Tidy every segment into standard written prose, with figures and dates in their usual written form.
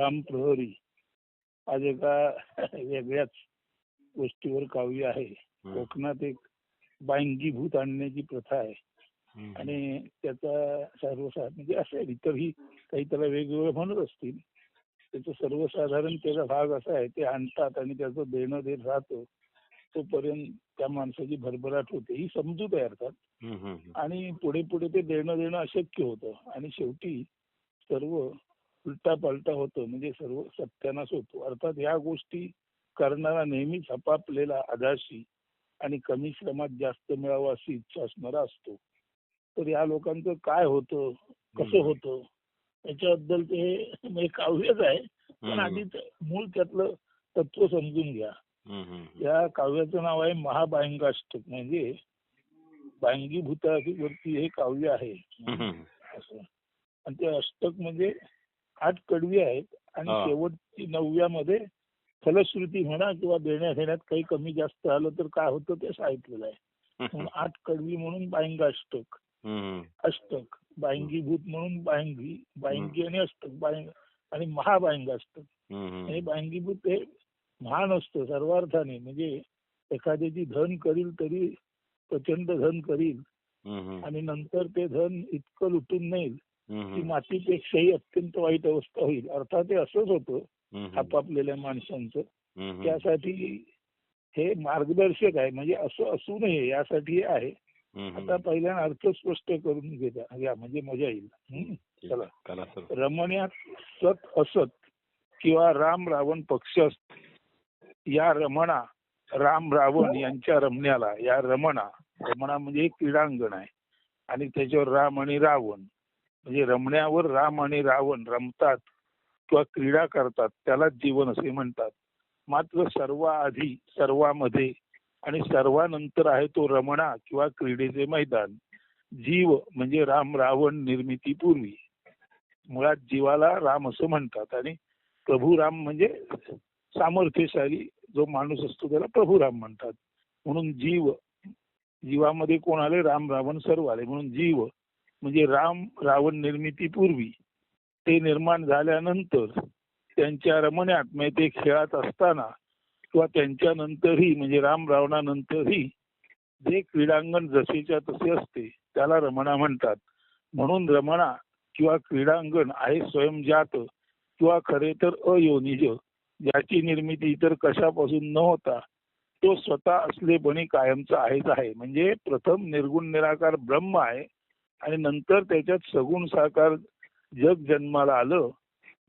राम प्रहरी आज एका वेगळ्याच गोष्टीवर काव्य आहे. कोकणात एक बायंगीभूत आणण्याची प्रथा आहे आणि त्याचा सर्वसाधारण म्हणजे असेल इतरही काही त्याला वेगवेगळं म्हणत असतील. त्याचं सर्वसाधारण त्याचा भाग असा आहे, ते आणतात आणि त्याचं देणं देत राहतं तोपर्यंत त्या माणसाची भरभराट होते, ही समजूत आहे अर्थात. आणि पुढे पुढे ते देणं अशक्य होतं आणि शेवटी सर्व उलटा पालटा होतं, म्हणजे सर्व सत्यानाश होतो. अर्थात या गोष्टी करणारा नेहमीच आपापलेला आदाशी आणि कमी श्रमात जास्त मिळावं अशी इच्छा असणारा असतो. तर या लोकांचं काय होतं, कसं होतं याच्याबद्दल ते म्हणजे काव्यच आहे, पण आधी मूळ त्यातलं तत्व समजून घ्या. या काव्याचं नाव आहे महाबायंगाष्टक, म्हणजे बायंगीभूतावरती हे काव्य आहे असं. आणि ते अष्टक म्हणजे 8 कडवी आहेत आणि शेवटची 9व्यामध्ये फलश्रुती म्हणा किंवा देण्या घेण्यात काही कमी जास्त आलं तर काय होतं ते सांगितलेलं आहे. म्हणून 8 कडवी म्हणून बायंगाष्टक. अष्टक बायंगीभूत म्हणून बायंगी आणि अष्टक आणि महाबायंगाष्टक. आणि बायंगीभूत हे महान असतं सर्वार्थाने, म्हणजे एखाद्याची धन करील तरी प्रचंड धन करील आणि नंतर ते धन इतकं लुटून नेईल की मातीपेक्षाही अत्यंत वाईट अवस्था होईल. अर्थात ते असंच होतं आपापलेल्या माणसांचं. त्यासाठी हे मार्गदर्शक आहे, म्हणजे असं असू नये यासाठी आहे. आता पहिल्यांदा अर्थ स्पष्ट करून घ्या म्हणजे मजा येईल. चला. रमण्यात सत असत किंवा राम रावण पक्ष असत. या रमणा राम रावण यांच्या रमण्याला, या रमणा म्हणजे एक क्रीडांगण आहे आणि त्याच्यावर राम आणि रावण म्हणजे रमण्यावर राम आणि रावण रमतात किंवा क्रीडा करतात, त्यालाच जीवन असे म्हणतात. मात्र सर्वाआधी, सर्वामध्ये आणि सर्वानंतर आहे तो रमणा किंवा क्रीडेचे मैदान. जीव म्हणजे राम रावण निर्मितीपूर्वी. मुळात जीवाला राम असं म्हणतात आणि प्रभू राम म्हणजे सामर्थ्यशाली जो माणूस असतो त्याला प्रभू राम म्हणतात. म्हणून जीवामध्ये कोण आले, राम रावण सर्व आले. म्हणून जीव म्हणजे राम रावण निर्मितीपूर्वी, ते निर्माण झाल्यानंतर, त्यांच्या रमण्यात म्हणजे ते खेळात असताना किंवा त्यांच्या नंतरही म्हणजे राम रावणानंतरही जे क्रीडांगण जसेच्या तसे असते त्याला रमणा म्हणतात. म्हणून रमणा किंवा क्रीडांगण आहे स्वयंजात किंवा खरे तर अयोनिज, ज्याची निर्मिती इतर कशापासून न होता तो स्वतः असलेपणी कायमचा आहेच आहे. म्हणजे प्रथम निर्गुण निराकार ब्रह्म आहे आणि नंतर त्याच्यात सगुण साकार जग जन्माला आलं.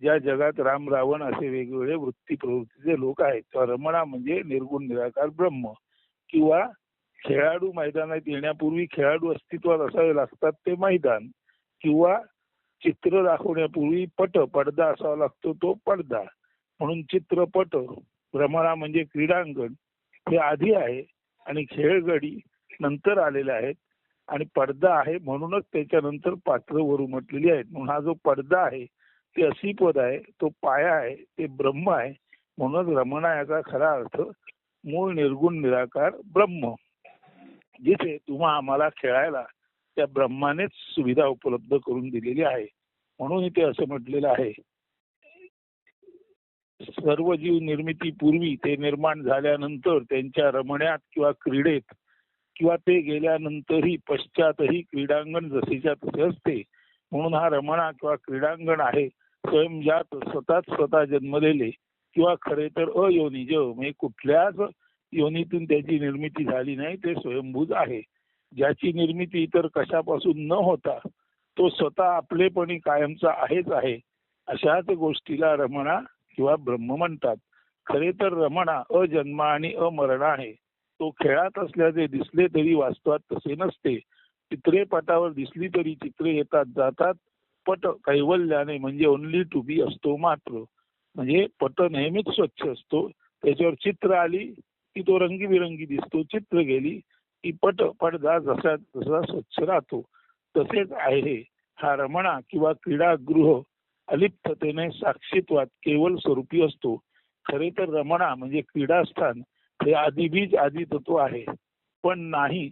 ज्या जगात राम रावण असे वेगवेगळे वृत्ती प्रवृत्तीचे लोक आहेत, तर रमणा म्हणजे निर्गुण निराकार ब्रह्म. किंवा खेळाडू मैदानात येण्यापूर्वी खेळाडू अस्तित्वात असावे लागतात, ते मैदान. किंवा चित्र दाखवण्यापूर्वी पडदा असावा लागतो, तो पडदा. म्हणून चित्रपट, रमणा म्हणजे क्रीडांगण हे आधी आहे आणि खेळगडी नंतर आलेले आहेत आणि पडदा आहे म्हणूनच त्याच्यानंतर पात्र वर उमटलेली आहेत. म्हणून हा जो पडदा आहे ते असीपद आहे, तो पाया आहे, ते ब्रह्म आहे. म्हणूनच रमणा याचा खरा अर्थ मूळ निर्गुण निराकार ब्रह्म. जिथे तुम्हा आम्हाला खेळायला त्या ब्रह्मानेच सुविधा उपलब्ध करून दिलेली आहे. म्हणून इथे असं म्हटलेलं आहे, सर्व जीव निर्मितीपूर्वी, ते निर्माण झाल्यानंतर, त्यांच्या रमण्यात किंवा क्रीडेत किंवा ते गेल्यानंतरही पश्चातही क्रीडांगण जसेच्या तसे असते. म्हणून हा रमणा किंवा क्रीडांगण आहे स्वयंजात, स्वतः जन्मलेले किंवा खरे तर अयोनिज, म्हणजे कुठल्याच योनीतून त्याची निर्मिती झाली नाही, ते स्वयंभूत आहे. ज्याची निर्मिती इतर कशापासून न होता तो स्वतः आपलेपणी कायमचा आहेच आहे. अशाच गोष्टीला रमणा किंवा ब्रह्म म्हणतात. खरे तर रमणा अजन्मा आणि अमरण आहे. तो खेळात असल्याचे दिसले तरी वास्तवात तसे नसते. चित्रे पटावर दिसली तरी चित्रे येतात जातात. पट कैवल्याने म्हणजे ओनली टू बी असतो मात्र. म्हणजे पट नेहमीच स्वच्छ असतो, त्याच्यावर चित्र आली की तो रंगीबिरंगी दिसतो, चित्र गेली की पडदा जसा स्वच्छ राहतो. तसेच आहे हा रमणा किंवा क्रीडागृह अलिप्ततेने साक्षीत्वात केवळ स्वरूपी असतो. खरे तर रमणा म्हणजे क्रीडास्थान हे आदिबीज आदी तत्व आहे, पण नाही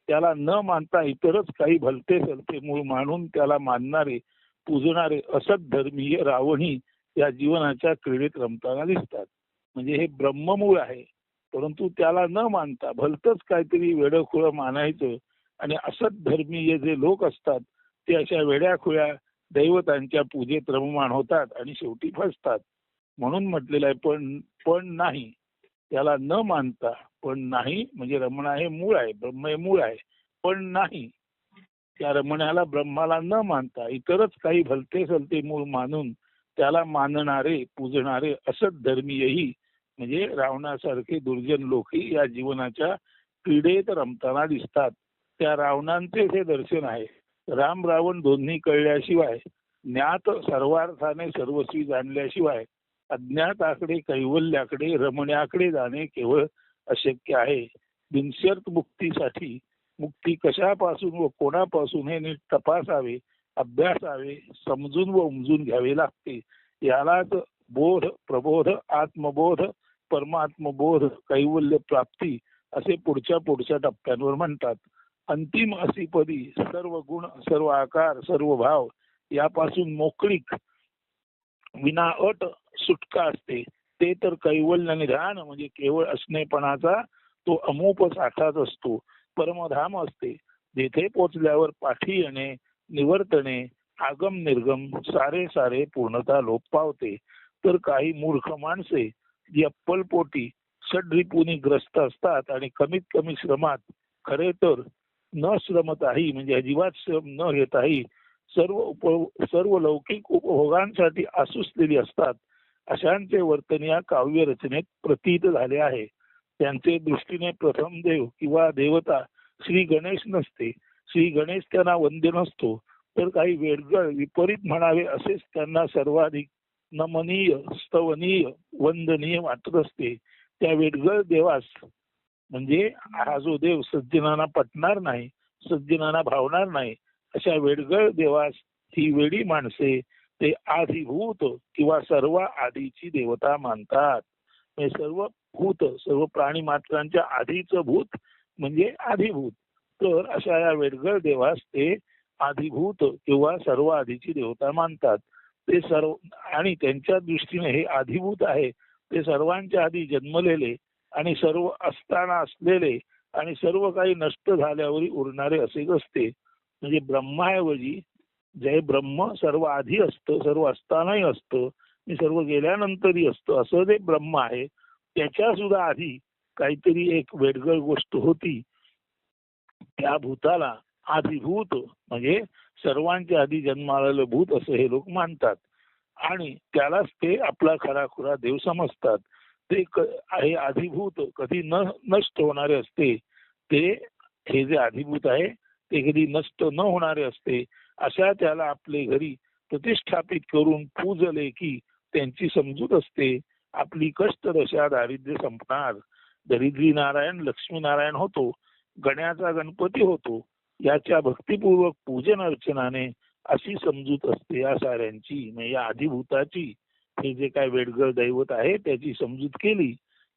त्याला न मानता इतरच काही भलते सलते मूळ मानून त्याला मानणारे पूजणारे असत धर्मीय रावणी या जीवनाच्या क्रीडेत रमताना दिसतात. म्हणजे हे ब्रह्ममूळ आहे, परंतु त्याला न मानता भलतंच काहीतरी वेडखुळं मानायचं आणि असत धर्मीय जे लोक असतात ते अशा वेड्याखुळ्या दैवतांच्या पूजेत रममाण होतात आणि शेवटी फसतात. म्हणून म्हटलेलं आहे पण पण नाही, त्याला न मानता पण नाही. म्हणजे रमणा हे मूळ आहे, ब्रह्म हे मूळ आहे, पण नाही त्या रमण्याला ब्रह्माला न मानता इतरच काही भलते सलते मूळ मानून त्याला मानणारे पूजणारे असत धर्मीयही म्हणजे रावणासारखे दुर्जन लोकही या जीवनाच्या क्रीडेत रमताना दिसतात. त्या रावणांचेच हे दर्शन आहे. राम रावण दोन्ही कळल्याशिवाय, ज्ञात सर्वार्थाने सर्वस्वी जाणल्याशिवाय अज्ञाताकडे कैवल्याकडे रमण्याकडे जाणे केवळ अशक्य आहे. बिनशर्त मुक्तीसाठी मुक्ती कशापासून व कोणापासून हे नीट तपासावे, अभ्यासावे, समजून व उमजून घ्यावे लागते. यालाच बोध, प्रबोध, आत्मबोध, परमात्मबोध, कैवल्य प्राप्ती असे पुढच्या टप्प्यांवर म्हणतात. अंतिम अशी पदी सर्व गुण, सर्व आकार, सर्व भाव यापासून मोकळीक विना अट सुटका असते. ते तर कैवल्य निधान म्हणजे केवळ असणेपणाचा तो अमोप साठाच असतो. परमधाम असते. जेथे पोचल्यावर पाठी येणे, निवर्तणे, आगम निर्गम सारे सारे पूर्णता लोप पावते. तर काही मूर्ख माणसे जी अप्पलपोटी षड्रिपुनी ग्रस्त असतात आणि कमीत कमी श्रमात, खरे तर न श्रमताही म्हणजे अजिबात श्रम न घेताही सर्व लौकिक उपभोगांसाठी आसुसलेली असतात, अशांचे वर्तन या काव्य रचनेत प्रतीत झाले आहे. त्यांचे दृष्टीने प्रथम देव किंवा देवता श्री गणेश नसते. श्री गणेश त्यांना वंद्य नसतो, तर काही वेडगळ विपरीत म्हणावे असेच त्यांना सर्वाधिक नमनीय, स्तवनीय, वंदनीय वाटत असते. त्या वेडगळ देवास म्हणजे हा जो देव सज्जनांना पटणार नाही, सज्जनांना भावणार नाही, अशा वेडगळ देवास ही वेडी माणसे ते आधिभूत किंवा सर्व आधीची देवता मानतात. सर्व भूत, सर्व प्राणी मात्रांच्या आधीचं भूत म्हणजे आधिभूत. तर अशा या वेडगळ देवास ते आधिभूत किंवा सर्व आधीची देवता मानतात. ते सर्व आणि त्यांच्या दृष्टीने हे आधिभूत आहे ते सर्वांच्या आधी जन्मलेले आणि सर्व असताना असलेले आणि सर्व काही नष्ट झाल्यावरही उरणारे असेच असते. म्हणजे ब्रह्माऐवजी जय ब्रह्म सर्व आधी असतं, सर्व असतानाही असतं आणि सर्व गेल्यानंतरही असतं, असं जे ब्रह्म आहे त्याच्या सुद्धा आधी काहीतरी एक वेडगळ गोष्ट होती. त्या भूताला आधिभूत म्हणजे सर्वांच्या आधी जन्माला भूत असं हे लोक मानतात आणि त्यालाच ते आपला खराखुरा देव समजतात. ते हे आधिभूत कधी नष्ट होणारे असते. ते हे जे आधिभूत आहे ते कधी नष्ट न होणारे असते. अशा त्याला आपले घरी प्रतिष्ठापित करून पूजले की त्यांची समजूत असते. आपली कष्ट दशा दारिद्र्य संपणार. दरिद्री नारायण लक्ष्मी नारायण होतो, गण्याचा गणपती होतो. याच्या भक्तिपूर्वक पूजन अर्चनाने अशी समजूत असते या साऱ्यांची. म्हणजे या आधिभूताची हे जे काय वेडगळ दैवत आहे त्याची समजूत केली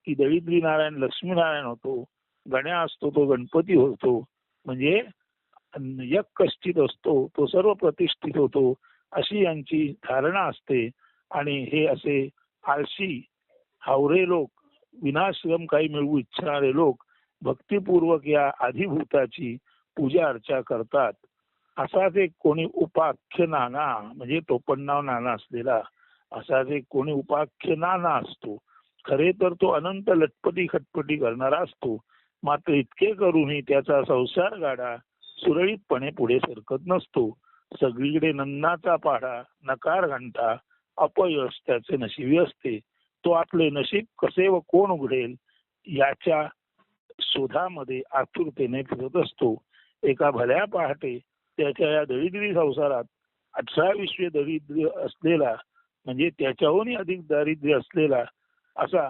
की दरिद्री नारायण लक्ष्मी नारायण होतो, गण्या असतो तो गणपती होतो. म्हणजे यक कष्टित असतो तो सर्व प्रतिष्ठित होतो, अशी यांची धारणा असते. आणि हे असे आळशी हावरे लोक, विनाश्रम काही मिळवू इच्छिणारे लोक भक्तिपूर्वक या आधिभूताची पूजा अर्चा करतात. असाच एक कोणी उपाख्य नाना म्हणजे टोपणनाव नाना असलेला असाच एक कोणी उपाख्य नाना असतो. खरे तर तो अनंत लटपटी खटपटी करणारा असतो. मात्र इतके करूनही त्याचा संसार गाडा सुरळीतपणे पुढे सरकत नसतो. सगळीकडे नन्नाचा पाढा, नकार घंटा, अपयश त्याचे नशिबी असते. तो आपले नशीब कसे व कोण उघडेल याच्या शोधामध्ये आतुरतेने फिरत असतो. एका भल्या पहाटे त्याच्या या दरिद्री संसारात 18 दरिद्र्य असलेला म्हणजे त्याच्याहूनही अधिक दारिद्र्य असलेला असा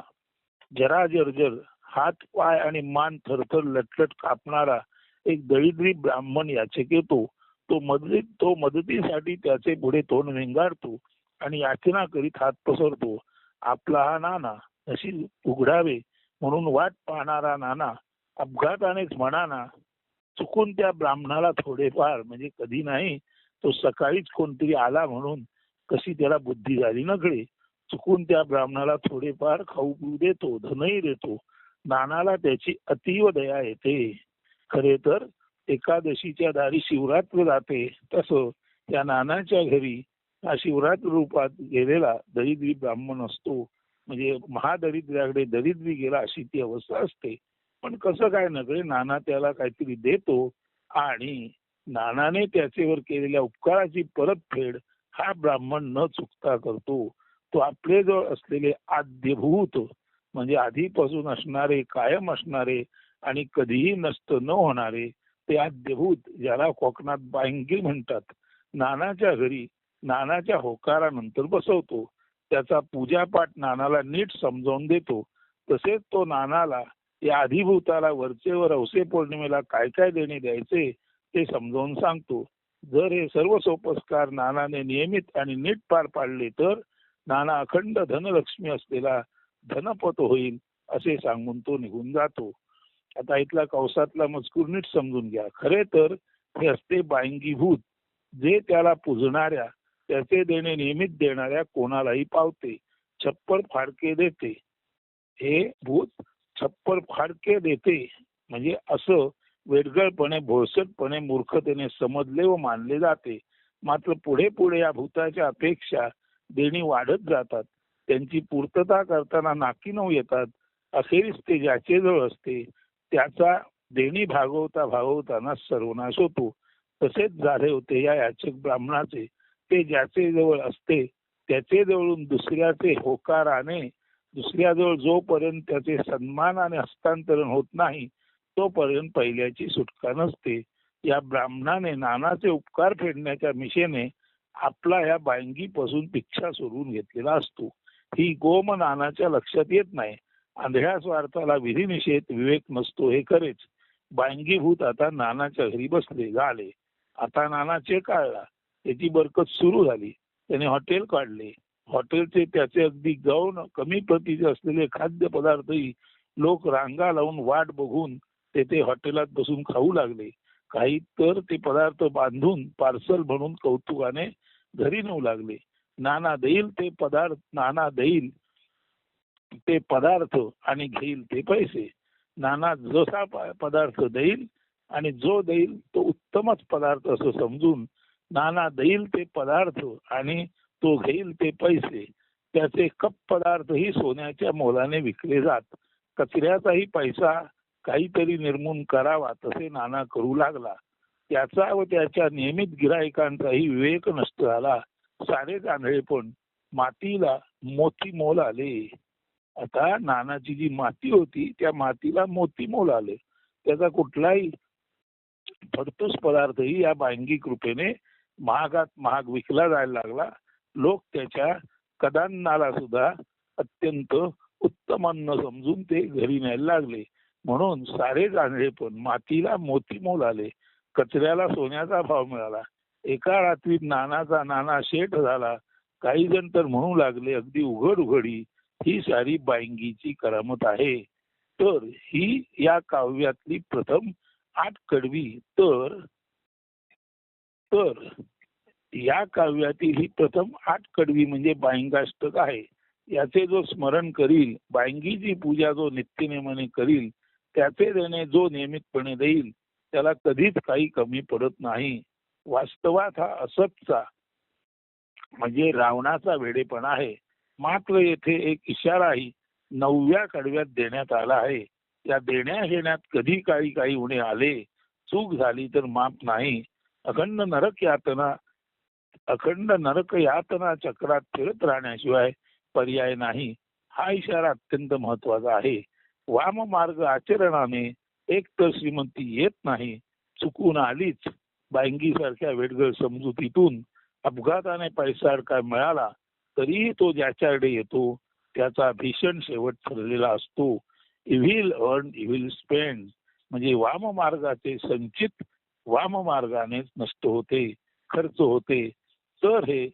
जरा जर्जर हात पाय आणि मान थरथर लटलट कापणारा एक दरिद्री ब्राह्मण याचक येतो. तो मदतीसाठी त्याचे पुढे तोंड वेंगाडतो आणि याचना करीत हात पसरतो. आपला हा नाना नशीब उघडावे म्हणून वाट पाहणारा नाना अपघातानेच म्हणाना चुकून त्या ब्राह्मणाला थोडेफार म्हणजे कधी नाही तो सकाळीच कोणतरी आला म्हणून कशी त्याला बुद्धी झाली नकळे. चुकून त्या ब्राह्मणाला थोडेफार खाऊ पिऊ देतो, धनही देतो. नानाला त्याची अतीव दया येते. खरे तर एकादशीच्या दारी शिवरात्र जाते, तसं त्या नानाच्या घरी हा शिवरात्र रूपात गेलेला दरिद्री ब्राह्मण असतो. म्हणजे महादरिद्र्याकडे दरिद्री गेला अशी ती अवस्था असते. पण कसं काय नकळे, नाना त्याला काहीतरी देतो आणि नानाने त्याच्यावर केलेल्या उपकाराची परतफेड हा ब्राह्मण न चुकता करतो. तो आपले जवळ असलेले आद्यभूत म्हणजे आधीपासून असणारे, कायम असणारे आणि कधीही नष्ट न होणारे ते आद्यभूत, ज्याला कोकणात बायंगी म्हणतात, नानाच्या घरी नानाच्या होकारानंतर बसवतो. त्याचा पूजापाठ नानाला नीट समजावून देतो. तसेच तो नानाला या आधिभूताला वरचेवर अवसे पौर्णिमेला काय काय देणे द्यायचे ते समजावून सांगतो. जर हे सर्व सोपस्कार नानाने नियमित आणि नीट पार पाडले तर नाना अखंड धनलक्ष्मी असलेला धनपत होईल असे सांगून तो निघून जातो. आता इथला कौसातला मजकूर नीट समजून घ्या. खरे तर हे असते बायंगीभूत, जे त्याला पूजणाऱ्या, त्याचे देणे नियमित देणाऱ्या कोणालाही पावते, छप्पर फाडके देते. हे भूत छप्पर फाडके देते म्हणजे असं वेडगळपणे, भोळसटपणे, मूर्खतेने समजले व मानले जाते. मात्र पुढे पुढे या भूताच्या अपेक्षा देणी वाढत जातात. त्यांची पूर्तता करताना नाकीनऊ येतात. अखेरीस ते ज्याचे जवळ असते त्याचा देणी भागवता भागवताना सर्वनाश होतो. तसेच झाले होते या याचक ब्राह्मणाचे. ते ज्याचे जवळ असते त्याचे जवळून दुसऱ्याचे होकाराने, दुसऱ्याजवळ जोपर्यंत त्याचे सन्मानाने हस्तांतरण होत नाही तोपर्यंत पहिल्याची सुटका नसते. या ब्राह्मणाने नानाचे उपकार फेडण्याच्या मिशेने आपला या बायंगीपासून पिच्छा सोडवून घेतलेला असतो. ही गोम नानाच्या लक्षात येत नाही. आंधळ्या स्वार्थाला विधिनिषेध विवेक नसतो हे खरेच. बायंगीभूत आता नानाच्या घरी बसले झाले. आता नानाचे काढला, त्याची बरकत सुरू झाली. त्याने हॉटेल काढले. हॉटेलचे त्याचे अगदी गौण कमी प्रतीचे असलेले खाद्यपदार्थही लोक रांगा लावून वाट बघून तेथे हॉटेलात बसून खाऊ लागले. काही तर ते पदार्थ बांधून पार्सल म्हणून कौतुकाने घरी नेऊ लागले. नाना देईल ते पदार्थ आणि घेईल ते पैसे. नाना जसा पदार्थ देईल आणि जो देईल तो उत्तमच पदार्थ असं समजून नाना देईल ते पदार्थ आणि तो घेईल ते पैसे. त्याचे कप पदार्थही सोन्याच्या मोलाने विकले जात. कचऱ्याचाही पैसा काहीतरी निर्मूल करावा तसे नाना करू लागला. त्याचा व त्याच्या नियमित गिरायकांचाही विवेक नष्ट झाला. सारे जांभळे पण मातीला मोती मोल आले. आता नानाची जी माती होती त्या मातीला मोती मोल आले. त्याचा कुठलाही फडतूस पदार्थही या बायंगी कृपेने महागात महाग विकला जायला लागला. लोक त्याच्या कदान्नाला सुद्धा अत्यंत उत्तम अन्न समजून ते घरी न्यायला लागले. म्हणून सारे जाणले पण मातीला मोती मोल आले. कचऱ्याला सोन्याचा भाव मिळाला. एका रात्रीत नाना शेठ झाला. काही जण तर म्हणू लागले अगदी उघड उघडी ही सारी बायंगीची करामत आहे. तर ही या काव्यातली प्रथम 8 कडवी तर या काव्यातील ही प्रथम 8 कडवी म्हणजे बायंगाष्टक आहे. याचे जो स्मरण करील, बायंगीची पूजा जो नित्यनेमाने करील, त्याचे देणे जो नियमितपणे देईल त्याला कधीच काही कमी पडत नाही. वास्तवात हा असतचा म्हणजे रावणाचा वेडेपणा आहे. मात्र येथे एक इशाराही 9व्या कडव्यात देण्यात आला आहे. त्या देण्या घेण्यात कधी काही उणे आले, चूक झाली तर माफ नाही. अखंड नरक यातना चक्रात फिरत राहण्याशिवाय पर्याय नाही. हा इशारा अत्यंत महत्वाचा आहे. वाम मार्ग आचरणाने एक तर श्रीमंती येत नाही. चुकून आलीच बायंगी सारख्या वेडगळ समजुतीतून अपघाताने पैसा काय मिळाला तरीही तो ज्याच्याकडे येतो त्याचा भीषण शेवट ठरलेला असतो. इव्हिल अर्न इव्हिल स्पेंड म्हणजे वाम मार्गाचे संचित वाम मार्गाने नष्ट होते, खर्च होते. तर हे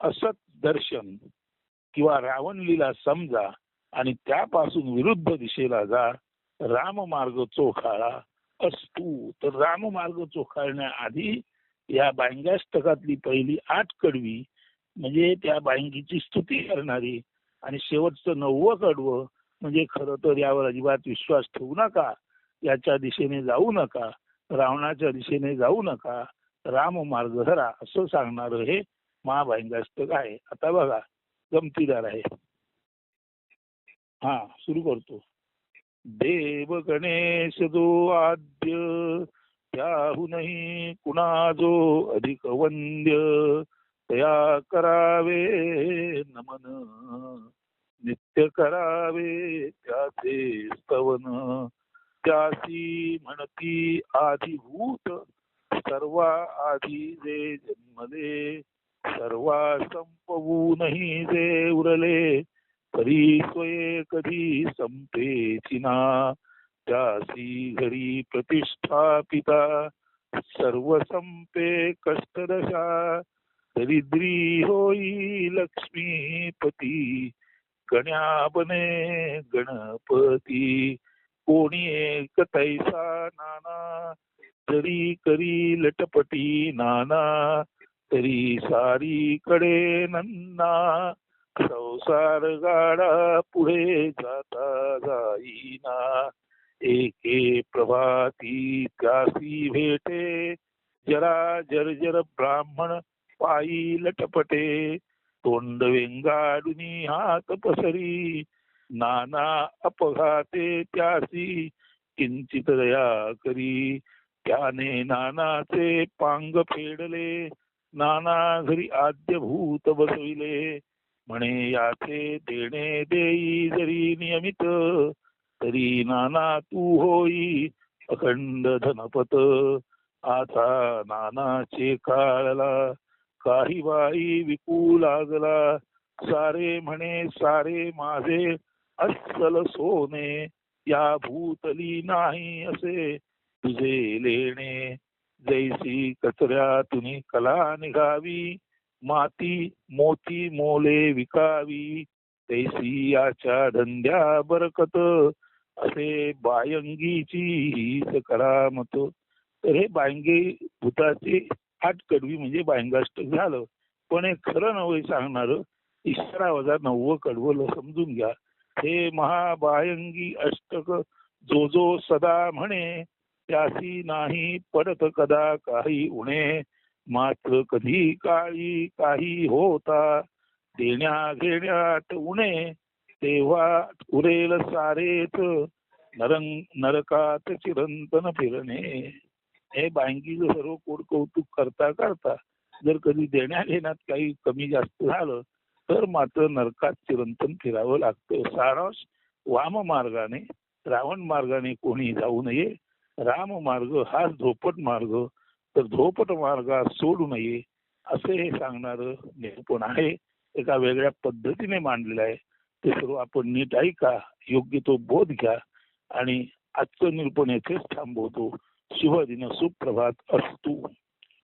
असत दर्शन किंवा रावण लीला समजा आणि त्यापासून विरुद्ध दिशेला जा. राममार्ग चोखाळा असतो. तर राममार्ग चोखाळण्याआधी या बायंगाष्टकातली पहिली 8 कडवी म्हणजे त्या बायंगीची स्तुती करणारी, आणि शेवटचं 9वं कडवं म्हणजे खरं तर यावर अजिबात विश्वास ठेवू नका, याच्या दिशेने जाऊ नका, रावणाच्या दिशेने जाऊ नका, राम मार्ग धरा असं सांगणार हे महाबायंगाष्टक आहे. आता बघा गमतीदार आहे. हा सुरू करतो. देव गणेश जो आद्य, त्याहूनही कुणा जो अधिक वंद्य, तया करावे नमन, नित्य करावे त्याचे स्तवन, त्यासी म्हणती आदिभूत, सर्वा आधी जे जन्मले, सर्वा संपवूनही जे उरले, तरी स्वये कधी संपेची ना, त्यासी घरी प्रतिष्ठापिता, सर्व संपे कष्टदशा, दरिद्री होई लक्ष्मीपती, गण्या बने गणपती, कोणी एक तैसा नाना, तरी करी लटपटी नाना, तरी सारी कडे नन्ना, संसार गाडा पुढे जाता जाईना, एके प्रभाती त्यासी भेटे, जरा जर्जर ब्राह्मण पायी लटपटे, तोंड वेंगाडुनी हात पसरी, नाना अपघाते त्यासी किंचित दया करी, त्याने नानाचे पांग फेडले, नाना घरी आद्यभूत बसविले, म्हणे याचे देणे देई जरी नियमित, तरी नाना तू होई अखंड धनपत, आता नानाचे काळला काही बाई विकू लागला, सारे म्हणे सारे माझे अस्सल सोने, या भूतली नाही असे तुझे लेणे, जैसी कचऱ्यातून कला निघावी, माती मोती मोले विकावी, तैसी याच्या धंद्या बरकत, असे बायंगीची हीच करामत. तर हे बायंगी भूताची 8 कडवी म्हणजे बायंगाष्टक झालं. पण हे खरं नवं सांगणार इशारा वजा 9वं कडवं समजून घ्या. हे महाबायंगी अष्टक जो जो सदा म्हणे, त्यासी नाही पडत कदा काही उणे, मात्र कधी काळी काही होता, देण्या घेण्यात उणे, तेव्हा उरेल सारेच नरकात चिरंतन फिरणे. हे बायंगीचं सर्व कोड कौतुक करता करता जर कधी देण्या घेण्यात काही कमी जास्त झालं तर मात्र नरकात चिरंतन फिरावं लागतं. सारांश वाम मार्गाने रावण मार्गाने कोणी जाऊ नये, राम मार्ग हा धोपट मार्ग, तर धोपट मार्गात सोडू नये असे हे सांगणारं निरूपण आहे. एका वेगळ्या पद्धतीने मांडलेलं आहे. ते सर्व आपण नीट ऐका, योग्य तो बोध घ्या आणि आजचं निरूपण येथेच थांबवतो. शुभ दिन, सुप्रभात असतु.